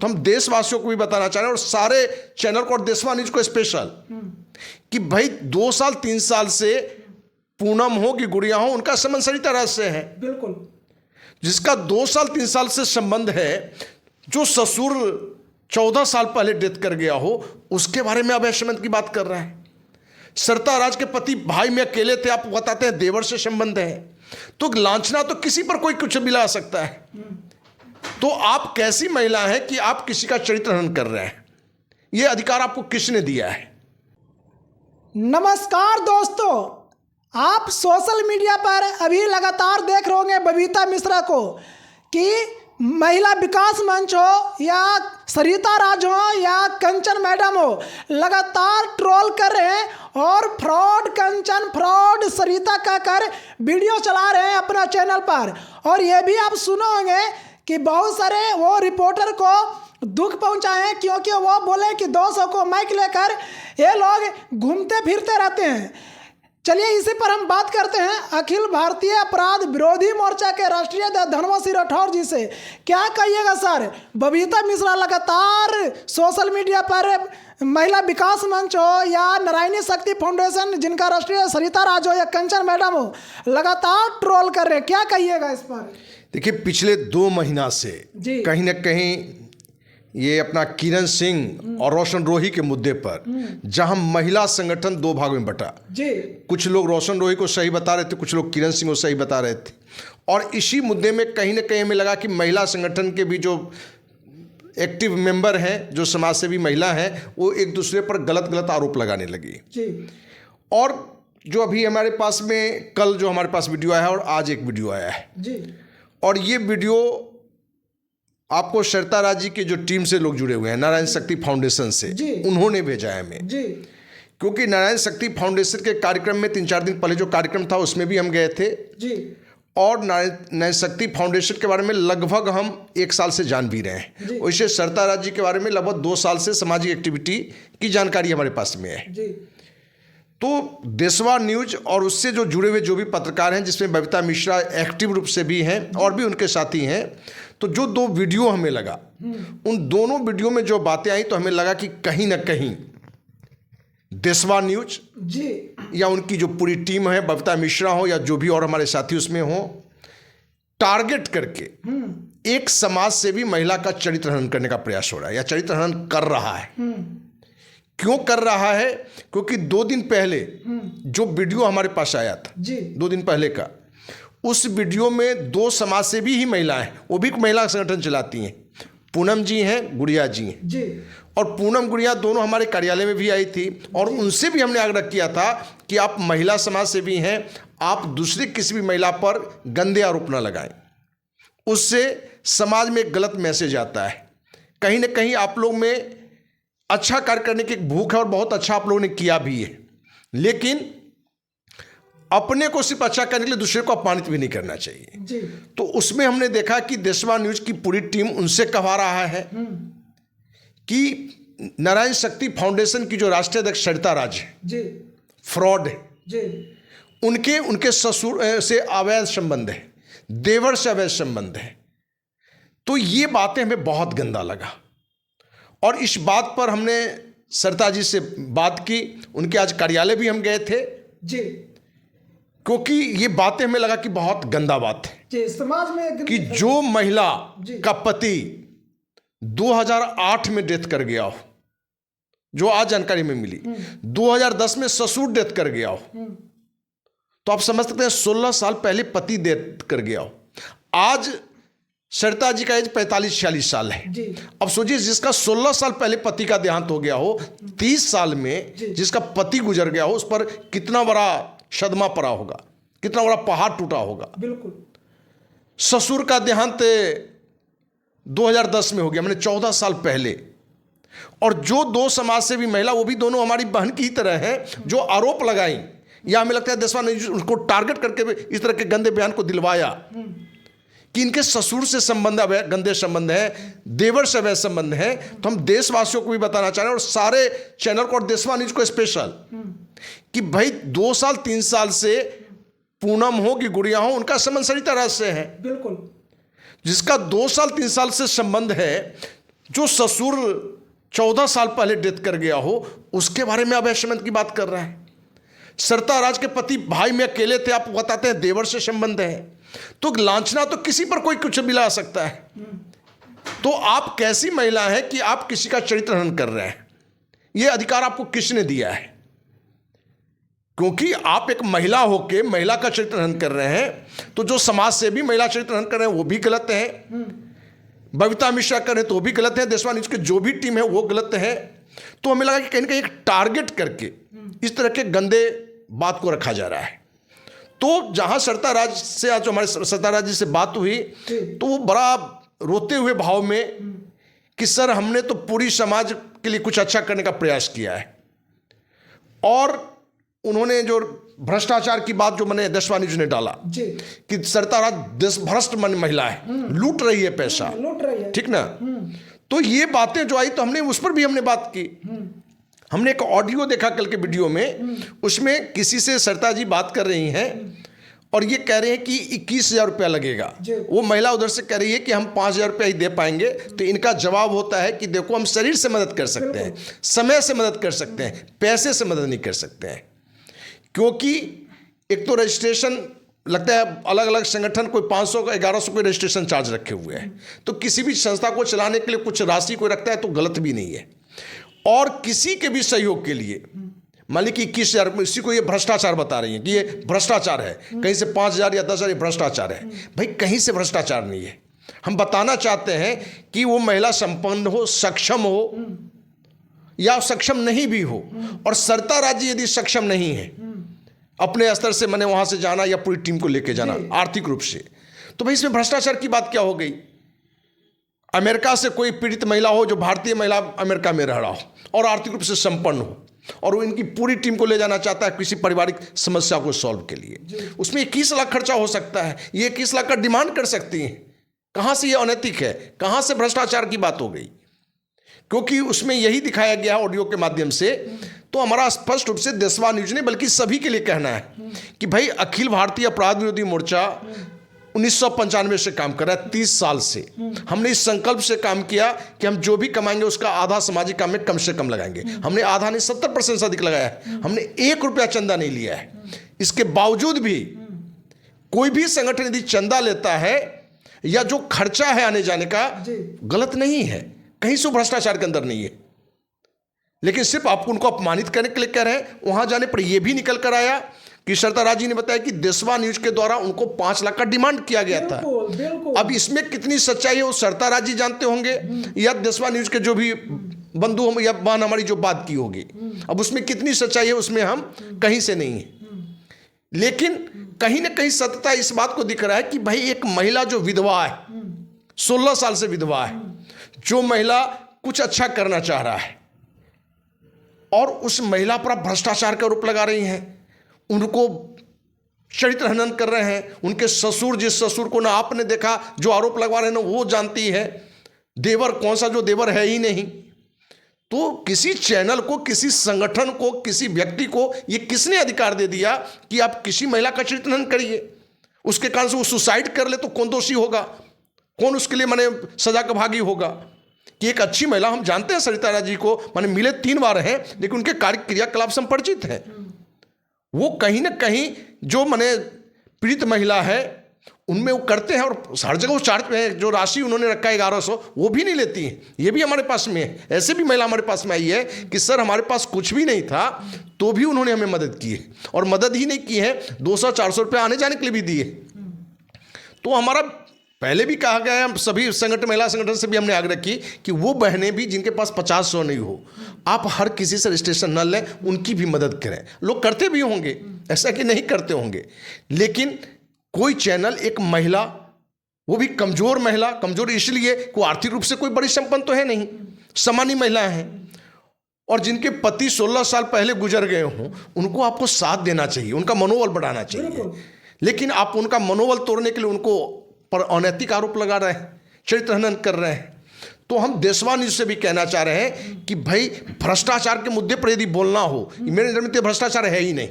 तो हम देशवासियों को भी बताना चाह रहे हैं और सारे चैनल को और देशवा न्यूज को स्पेशल कि भाई 2 साल 3 साल से पूनम हो कि गुड़िया हो, उनका संबंध सरिता राज से है। बिल्कुल। जिसका 2 साल 3 साल से संबंध है, जो ससुर 14 साल पहले डेथ कर गया हो, उसके बारे में अब संबंध की बात कर रहा है। सरिता राज के पति भाई में अकेले थे, आप बताते हैं देवर से संबंध है। तो लांछना तो किसी पर कोई कुछ भी ला सकता है। तो आप कैसी महिला हैं कि आप किसी का चरित्र हनन कर रहे हैं? यह अधिकार आपको किसने दिया है? नमस्कार दोस्तों, आप सोशल मीडिया पर अभी लगातार देख रहे होंगे बबीता मिश्रा को कि महिला विकास मंच हो या सरिता राज हो या कंचन मैडम हो, लगातार ट्रोल कर रहे हैं और फ्रॉड कंचन, फ्रॉड सरिता कहकर वीडियो चला रहे हैं अपना चैनल पर। और ये भी आप सुनोगे कि बहुत सारे वो रिपोर्टर को दुख पहुंचाए क्योंकि वो बोले कि 200 को माइक लेकर ये लोग घूमते फिरते रहते हैं। चलिए इसी पर हम बात करते हैं अखिल भारतीय अपराध विरोधी मोर्चा के राष्ट्रीय अध्यक्ष धर्म सिंह राठौर जी से। क्या कहिएगा सर? बबीता मिश्रा लगातार सोशल मीडिया पर महिला विकास मंच हो या नारायणी शक्ति फाउंडेशन जिनका राष्ट्रीय सरिता राज हो या कंचन मैडम हो, लगातार ट्रोल कर रहे हैं, क्या कहिएगा इस पर? देखिए, पिछले 2 महीना से कहीं ना कहीं ये अपना किरण सिंह और रोशन रोही के मुद्दे पर, जहां महिला संगठन 2 भाग में बटा जी, कुछ लोग रोशन रोही को सही बता रहे थे, कुछ लोग किरण सिंह को सही बता रहे थे। और इसी मुद्दे में कहीं ना कहीं हमें लगा कि महिला संगठन के भी जो एक्टिव मेंबर हैं, जो समाज सेवी महिला हैं, वो एक दूसरे पर गलत गलत आरोप लगाने लगी जी। और जो अभी हमारे पास में कल जो हमारे पास वीडियो आया है और आज एक वीडियो आया है जी, और ये वीडियो आपको सरिता राज जी की जो टीम से लोग जुड़े हुए हैं, नारायण शक्ति फाउंडेशन से, उन्होंने भेजा है हमें जी। क्योंकि नारायण शक्ति फाउंडेशन के कार्यक्रम में 3-4 दिन पहले जो कार्यक्रम था उसमें भी हम गए थे जी। और नारायण शक्ति फाउंडेशन के बारे में लगभग हम 1 साल से जान भी रहे हैं। वैसे सरिता राज जी के बारे में लगभग 2 साल से सामाजिक एक्टिविटी की जानकारी हमारे पास में है जी। तो देशवा न्यूज और उससे जो जुड़े हुए जो भी पत्रकार हैं, जिसमें बबीता मिश्रा एक्टिव रूप से भी हैं और भी उनके साथी हैं, तो जो 2 वीडियो हमें लगा, उन दोनों वीडियो में जो बातें आई तो हमें लगा कि कहीं ना कहीं देशवा न्यूज जी या उनकी जो पूरी टीम है, बबीता मिश्रा हो या जो भी और हमारे साथी उसमें हो, टारगेट करके एक समाज सेवी महिला का चरित्र हनन करने का प्रयास हो रहा है या चरित्र हनन कर रहा है। क्यों कर रहा है? क्योंकि 2 दिन पहले जो वीडियो हमारे पास आया था जी, 2 दिन पहले का, उस वीडियो में 2 समाज सेवी ही महिलाएं, वो भी महिला संगठन चलाती हैं, पूनम जी हैं, गुड़िया जी हैं जी। और पूनम गुड़िया दोनों हमारे कार्यालय में भी आई थी और उनसे भी हमने आग्रह किया था कि आप महिला समाज सेवी हैं, आप दूसरी किसी भी महिला पर गंदे आरोप न लगाएं, उससे समाज में एक गलत मैसेज आता है। कहीं ना कहीं आप लोग में अच्छा कार्य करने की एक भूख है और बहुत अच्छा आप लोगों ने किया भी है, लेकिन अपने को सिर्फ अच्छा करने के लिए दूसरे को अपमानित भी नहीं करना चाहिए जी। तो उसमें हमने देखा कि देशवा न्यूज की पूरी टीम उनसे कहवा रहा है कि नारायण शक्ति फाउंडेशन की जो राष्ट्रीय अध्यक्ष सरिता राज है जी, फ्रॉड है, जी। उनके ससुर से अवैध संबंध है, देवर से अवैध संबंध है। तो ये बातें हमें बहुत गंदा लगा और इस बात पर हमने सरिता जी से बात की, उनके आज कार्यालय भी हम गए थे जी, क्योंकि ये बातें हमें लगा कि बहुत गंदा बात है जी। समाज में कि जो महिला का पति 2008 में डेथ कर गया हो, जो आज जानकारी में मिली, 2010 में ससुर डेथ कर गया हो, तो आप समझ सकते हैं 16 साल पहले पति डेथ कर गया हो। आज सरिता जी का एज 45-46 साल है। अब सोचिए, जिसका 16 साल पहले पति का देहांत हो गया हो, 30 साल में जिसका पति गुजर गया हो, उस पर कितना बड़ा सदमा पड़ा होगा, कितना बड़ा पहाड़ टूटा होगा। बिल्कुल। ससुर का देहांत 2010 में हो गया, मैंने 14 साल पहले। और जो 2 समाज सेवी महिला, वो भी दोनों हमारी बहन की तरह हैं, जो आरोप लगाई, या हमें लगता है देशवा ने उनको टारगेट करके इस तरह के गंदे बयान को दिलवाया कि इनके ससुर से संबंध गंदे संबंध है, देवर से अवैध संबंध है। तो हम देशवासियों को भी बताना चाह रहे हैं और सारे चैनल को और देशवा न्यूज को स्पेशल कि भाई 2 साल 3 साल से पूनम हो कि गुड़िया हो, उनका संबंध सरिता राज से है। बिल्कुल। जिसका 2 साल 3 साल से संबंध है, जो ससुर 14 साल पहले डेथ कर गया हो उसके बारे में अभय समंत की बात कर रहा है। सरिता राज के पति भाई में अकेले थे, आप बताते हैं देवर से संबंध है, तो लांछना तो किसी पर कोई कुछ भी ला सकता है। तो आप कैसी महिला हैं कि आप किसी का चरित्र हनन कर रहे हैं? यह अधिकार आपको किसने दिया है? क्योंकि आप एक महिला होके महिला का चरित्र हनन कर रहे हैं, तो जो समाज से भी महिला चरित्र हनन कर रहे हैं वो भी गलत है, बबीता मिश्रा कर रहे हैं तो भी गलत है, देशवा न्यूज की जो भी टीम है वो गलत है। तो हमें लगा कि कहीं ना कहीं एक टारगेट करके इस तरह के गंदे बात को रखा जा रहा है। तो जहां सरिता राज से आज जो हमारे सरिता राज जी से बात हुई तो वो बड़ा रोते हुए भाव में कि सर हमने तो पूरी समाज के लिए कुछ अच्छा करने का प्रयास किया है, और उन्होंने जो भ्रष्टाचार की बात जो मैंने देशवा न्यूज ने डाला कि सरिता राज देशभ्रष्ट महिला है, लूट रही है पैसा, लूट रही है, ठीक ना। तो ये बातें जो आई तो हमने उस पर भी हमने बात की। हमने एक ऑडियो देखा कल के वीडियो में, उसमें किसी से सरिता जी बात कर रही हैं और ये कह रहे हैं कि 21,000 रुपया लगेगा। वो महिला उधर से कह रही है कि हम 5,000 रुपया ही दे पाएंगे। तो इनका जवाब होता है कि देखो हम शरीर से मदद कर सकते हैं, समय से मदद कर सकते हैं, पैसे से मदद नहीं कर सकते हैं। क्योंकि एक तो रजिस्ट्रेशन लगता है अलग अलग संगठन कोई 500 का 1100 कोई रजिस्ट्रेशन चार्ज रखे हुए हैं, तो किसी भी संस्था को चलाने के लिए कुछ राशि कोई रखता है तो गलत भी नहीं है। और किसी के भी सहयोग के लिए मान ली कि 21,000 इसी को ये भ्रष्टाचार बता रही है कि ये भ्रष्टाचार है, कहीं से 5,000 या 10,000 ये भ्रष्टाचार है। भाई कहीं से भ्रष्टाचार नहीं है। हम बताना चाहते हैं कि वो महिला संपन्न हो, सक्षम हो या सक्षम नहीं भी हो, और सरिता राज जी यदि सक्षम नहीं है अपने स्तर से मैंने वहां से जाना या पूरी टीम को लेके जाना आर्थिक रूप से, तो भाई इसमें भ्रष्टाचार की बात क्या हो गई? अमेरिका से कोई पीड़ित महिला हो, जो भारतीय महिला अमेरिका में रह रहा हो और आर्थिक रूप से संपन्न हो, और वो इनकी पूरी टीम को ले जाना चाहता है किसी पारिवारिक समस्या को सॉल्व के लिए, उसमें 21 लाख खर्चा हो सकता है, ये 21 लाख का डिमांड कर सकती हैं। कहाँ से ये अनैतिक है? कहाँ से भ्रष्टाचार की बात हो गई? क्योंकि उसमें यही दिखाया गया ऑडियो के माध्यम से। तो हमारा स्पष्ट रूप से देशवा न्यूज ने बल्कि सभी के लिए कहना है कि भाई अखिल भारतीय अपराध विरोधी मोर्चा 1995 से काम कर रहा है, 30 साल से हमने इस संकल्प से काम किया कि हम जो भी कमाएंगे उसका आधा सामाजिक काम में कम से कम लगाएंगे। हमने आधा नहीं 70% से अधिक लगाया है। हमने 1 रुपया चंदा नहीं लिया है। इसके बावजूद भी कोई भी संगठन यदि चंदा लेता है या जो खर्चा है आने जाने का गलत नहीं है, कहीं से भ्रष्टाचार के अंदर नहीं है, लेकिन सिर्फ आप उनको अपमानित करने के लिए कह रहे हैं। वहां जाने पर यह भी निकल कर आया कि सरिता राज जी ने बताया कि देशवा न्यूज के द्वारा उनको 5 लाख का डिमांड किया गया था। अब इसमें कितनी सच्चाई है वो सरिता राज जी जानते होंगे या देशवा न्यूज के जो भी बंधु हम या बहन हमारी जो बात की होगी, अब उसमें कितनी सच्चाई है उसमें हम कहीं से नहीं है। लेकिन कहीं ना कहीं सत्यता इस बात को दिख रहा है कि भाई एक महिला जो विधवा है, 16 साल से विधवा है, जो महिला कुछ अच्छा करना चाह रहा है और उस महिला पर भ्रष्टाचार का आरोप लगा रही हैं, उनको चरित्र हनन कर रहे हैं। उनके ससुर, जिस ससुर को ना आपने देखा, जो आरोप लगवा रहे हैं ना वो जानती है, देवर कौन सा, जो देवर है ही नहीं। तो किसी चैनल को, किसी संगठन को, किसी व्यक्ति को ये किसने अधिकार दे दिया कि आप किसी महिला का चरित्र हनन करिए? उसके कारण से वो सुसाइड कर ले तो कौन दोषी होगा? कौन उसके लिए माने सजा का भागी होगा? कि एक अच्छी महिला, हम जानते हैं सरिता राज जी को, माने मिले 3 बार हैं, लेकिन उनके कार्य क्रियाकलाप से हम परिचित हैं। वो कहीं ना कहीं जो माने पीड़ित महिला है उनमें वो करते हैं, और हर जगह वो चार्ज जो राशि उन्होंने रखा है 1100 वो भी नहीं लेती हैं। ये भी हमारे पास में है। ऐसे भी महिला हमारे पास में आई है कि सर हमारे पास कुछ भी नहीं था तो भी उन्होंने हमें मदद की है, और मदद ही नहीं की है 200-400 रुपये आने जाने के लिए भी दिए। तो हमारा पहले भी कहा गया है, हम सभी संगठन, महिला संगठन से भी हमने आग्रह की कि वो बहनें भी जिनके पास 50-100 नहीं हो, आप हर किसी से रजिस्ट्रेशन न लें, उनकी भी मदद करें। लोग करते भी होंगे, ऐसा कि नहीं करते होंगे, लेकिन कोई चैनल एक महिला, वो भी कमजोर महिला, कमजोर इसलिए को आर्थिक रूप से कोई बड़ी संपन्न तो है नहीं, सामान्य महिला हैं, और जिनके पति 16 साल पहले गुजर गए हों, उनको आपको साथ देना चाहिए, उनका मनोबल बढ़ाना चाहिए। लेकिन आप उनका मनोबल तोड़ने के लिए उनको पर अनैतिक आरोप लगा रहे हैं, चरित्र हनन कर रहे हैं। तो हम देशवा न्यूज से भी कहना चाह रहे हैं कि भाई भ्रष्टाचार के मुद्दे पर यदि बोलना हो, मेरे नजर में तो भ्रष्टाचार है ही नहीं।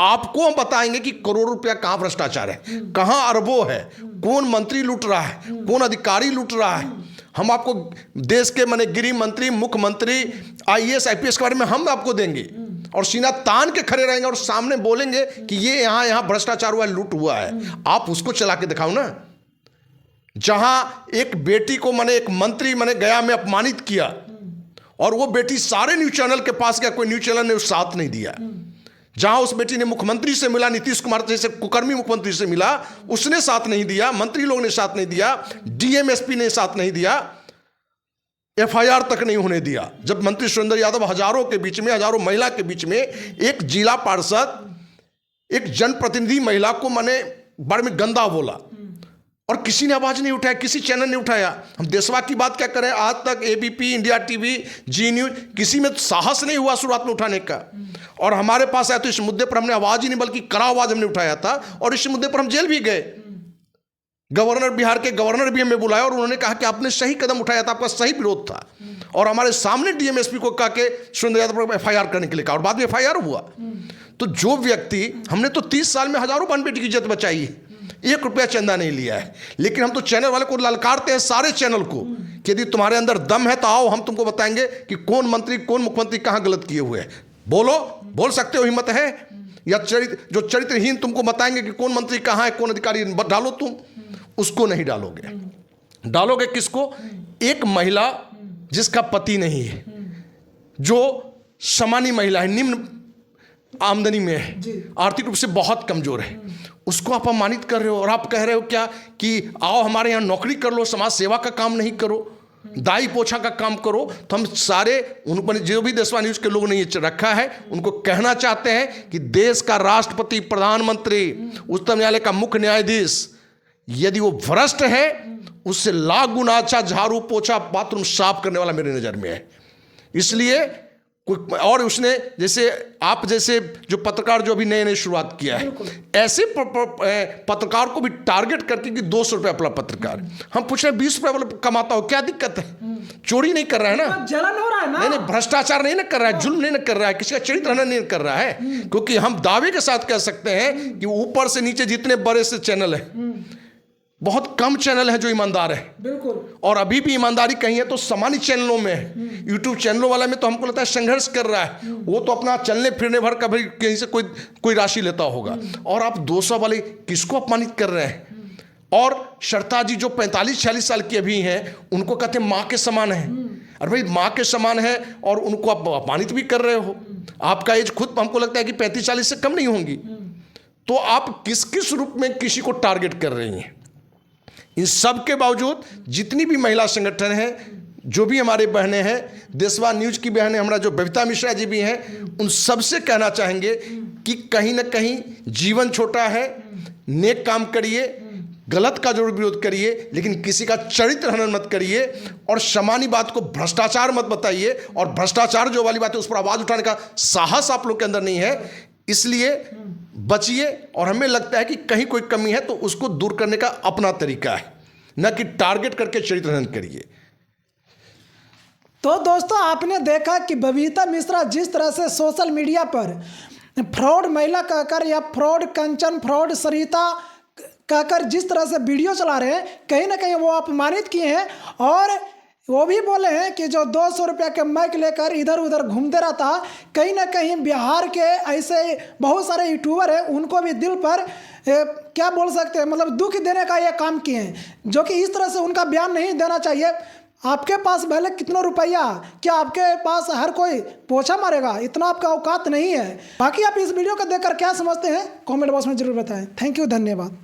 आपको हम बताएंगे कि करोड़ों रुपया कहाँ भ्रष्टाचार है, कहाँ अरबों है, कौन मंत्री लूट रहा है, कौन अधिकारी लूट रहा है। हम आपको देश के माने गृह मंत्री, मुख्यमंत्री, IAS IPS के बारे में हम आपको देंगे और सीना तान के खड़े रहेंगे और सामने बोलेंगे कि ये यहाँ भ्रष्टाचार हुआ है, लूट हुआ है। आप उसको चला के दिखाओ ना। जहां एक बेटी को माने एक मंत्री माने गया में अपमानित किया और वो बेटी सारे न्यूज चैनल के पास गया, कोई न्यूज चैनल ने साथ नहीं दिया। जहां उस बेटी ने मुख्यमंत्री से मिला, नीतीश कुमार जैसे कुकर्मी मुख्यमंत्री से मिला, उसने साथ नहीं दिया, मंत्री लोग ने साथ नहीं दिया, DM SP ने साथ नहीं दिया, FIR तक नहीं होने दिया। जब मंत्री सुरेंद्र यादव हजारों के बीच में, हजारों महिला के बीच में एक जिला पार्षद, एक जनप्रतिनिधि महिला को माने बारे में गंदा बोला और किसी ने आवाज नहीं उठाया, किसी चैनल ने उठाया। हम देशवा की बात क्या करें, आज तक ABP, इंडिया TV, जी न्यूज, किसी में साहस नहीं हुआ शुरुआत में उठाने का। और हमारे पास आया तो इस मुद्दे पर हमने आवाज ही नहीं बल्कि कड़ा आवाज हमने उठाया था और इस मुद्दे पर हम जेल भी गए। गवर्नर, बिहार के गवर्नर भी हमें बुलाया और उन्होंने कहा कि आपने सही कदम उठाया था, आपका सही विरोध था। और हमारे सामने DM SP को कहा के सुरेंद्र यादव पर FIR करने के लिए कहा और बाद में FIR हुआ। तो जो व्यक्ति, हमने तो 30 साल में हजारों बहन बेटी की इज्जत बचाई है, 1 रुपया चंदा नहीं लिया है। लेकिन हम तो चैनल वाले को ललकारते हैं, सारे चैनल को, कि यदि तुम्हारे अंदर दम है तो आओ, हम तुमको बताएंगे कि कौन मंत्री, कौन मुख्यमंत्री कहां गलत किए हुए हैं। बोलो, बोल सकते हो, हिम्मत है? या जो चरित्रहीन तुमको बताएंगे कि कौन मंत्री कहां है, कौन अधिकारी, डालो तुम, उसको नहीं डालोगे। डालोगे किसको? एक महिला जिसका पति नहीं है, जो सामान्य महिला है, निम्न आमदनी में है, आर्थिक रूप से बहुत कमजोर है, उसको आप अपमानित कर रहे हो। और आप कह रहे हो क्या कि आओ हमारे यहाँ नौकरी कर लो, समाज सेवा का काम नहीं करो, दाई पोछा का काम करो। तो हम सारे उन पर जो भी देशवा न्यूज के लोगों ने ये रखा है उनको कहना चाहते हैं कि देश का राष्ट्रपति, प्रधानमंत्री, उच्चतम न्यायालय का मुख्य न्यायाधीश, यदि वो भ्रष्ट है, उससे लाख गुना अच्छा झाड़ू पोछा बाथरूम साफ करने वाला मेरी नजर में है। इसलिए कोई और उसने, जैसे आप जैसे जो पत्रकार जो अभी नए नए शुरुआत किया है, ऐसे पत्रकार को भी टारगेट करके कि 200 रुपये वाला पत्रकार, हम पूछ रहे हैं 20 रुपये वाला कमाता हो, क्या दिक्कत है? चोरी नहीं कर रहा है ना, जलन हो रहा है ना, नहीं, भ्रष्टाचार नहीं ना कर रहा है, जुल्म नहीं ना कर रहा है, किसी का चरित्र हनन नहीं कर रहा है। क्योंकि हम दावे के साथ कह सकते हैं कि ऊपर से नीचे जितने बड़े से चैनल है, बहुत कम चैनल है जो ईमानदार है। बिल्कुल। और अभी भी ईमानदारी कहीं है तो सामान्य चैनलों में है। यूट्यूब चैनलों वाला में तो हमको लगता है संघर्ष कर रहा है, वो तो अपना चलने फिरने भर का भाई कहीं से कोई राशि लेता होगा। और आप 200 वाले किसको अपमानित कर रहे हैं? और शर्ता जी जो 45-46 साल की अभी हैं, उनको कहते हैं माँ के समान है। अरे भाई, माँ के समान है और उनको आप अपमानित भी कर रहे हो। आपका एज खुद हमको लगता है कि 35-40 से कम नहीं होंगी। तो आप किस किस रूप में किसी को टारगेट कर रही हैं? इन सब के बावजूद जितनी भी महिला संगठन हैं, जो भी हमारे बहनें हैं, देशवा न्यूज की बहनें, हमारा जो बबीता मिश्रा जी भी हैं, उन सबसे कहना चाहेंगे कि कहीं ना कहीं जीवन छोटा है, नेक काम करिए, गलत का जरूर विरोध करिए, लेकिन किसी का चरित्र हनन मत करिए। और सामान्य बात को भ्रष्टाचार मत बताइए। और भ्रष्टाचार जो वाली बात है उस पर आवाज उठाने का साहस आप लोग के अंदर नहीं है, इसलिए बचिए। और हमें लगता है कि कहीं कोई कमी है तो उसको दूर करने का अपना तरीका है, न कि टारगेट करके चरित्र हनन करिए। तो दोस्तों, आपने देखा कि बबीता मिश्रा जिस तरह से सोशल मीडिया पर फ्रॉड महिला कहकर या फ्रॉड कंचन, फ्रॉड सरिता कहकर जिस तरह से वीडियो चला रहे हैं, कहीं ना कहीं वो अपमानित किए हैं। और वो भी बोले हैं कि जो 200 रुपये के माइक लेकर इधर उधर घूमते रहता है, कहीं ना कहीं बिहार के ऐसे बहुत सारे यूट्यूबर हैं, उनको भी दिल पर क्या बोल सकते हैं, मतलब दुख देने का ये काम किए हैं, जो कि इस तरह से उनका बयान नहीं देना चाहिए। आपके पास भले कितना रुपया, क्या आपके पास हर कोई पोछा मारेगा? इतना आपका औकात नहीं है। बाकी आप इस वीडियो को देखकर क्या समझते हैं, कमेंट बॉक्स में जरूर बताएं। थैंक यू, धन्यवाद।